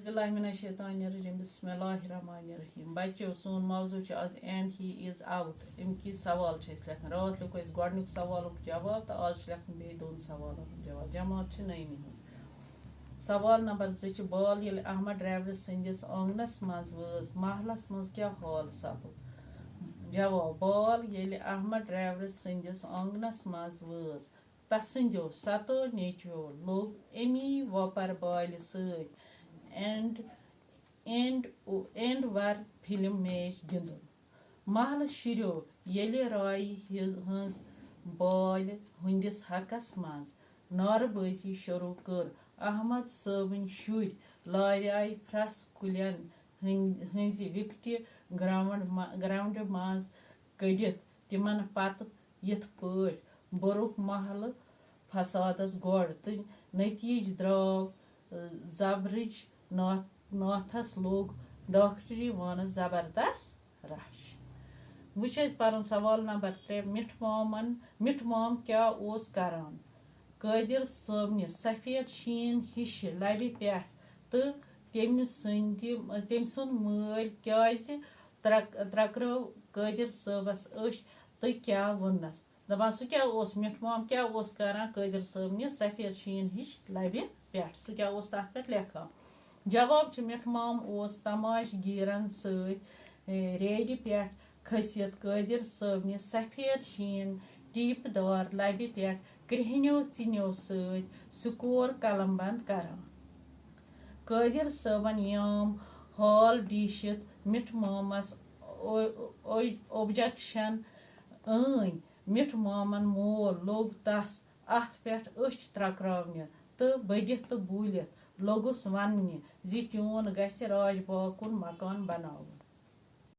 बिस्मिल्लाहिर्रहमानिर्रहीम बिस्मिल्लाहिर्रहमानिर्रहीम बच्चों सोन मौजू आज एंड ही इज आउट अमकी सवाल लेखन रात लिख गोडनुक सवाल जवाब तो आज लेखन बे दोन सवाल जवाब जमात नईमी हज सवाल नंबर 2 बाल ये अहमद ड्राइवर संदिस आंगनस मज वज महलस मज क्या हाल सपद जवाब बाल ये अहमद ड्राइवर संदिस आंगनस मज वज तसंदो सतो नेचो लोग अमी वपर बाल सत एंड वर फिल्म मैच गिंदुन महल शुरो येले राय हंस बाल हुंदिस हकस मज नारबाजी शुरू कर अहमद सबन शुर लाराय फ्रस कुलियन हंज विकटि ग्राउंड मज कड़ित तिमन पत यथ पट बरुख महल फसादस गोड़ तो नतीज द्राव जबरज नाथस लोग डॉक्टरी वन जबरदस्त रश वुच पर सवाल नंबर 3 मिठ माम क्या ओस करान कादिर सबन सफेद शीन हिश लबि पे तो तम सुंद मल क्या त्रकरो कादिर सबस तो क्या वनस दपान सह क्या मिठ माम क्या करान कादिर सबन सफेद शीन हिश लबि पे सह क्या तथ पे लेखान जवाब मिठ माम तमाशगीरन रेड पे खसित कादिर सबन सफेद शीन टीपदार लबि पे कृहनो चिन्यो स्कोर कलम बंद करान कादिर सबन याम हाल डीशित मिठ मामस ऑब्जेक्शन अन मिठ मामन मोल लोग तस अथ पे त्रकरावने तो बदित तो बूलित लोगुस वन्ने जी चून गस्य राजबाग कुन मकान बनावन।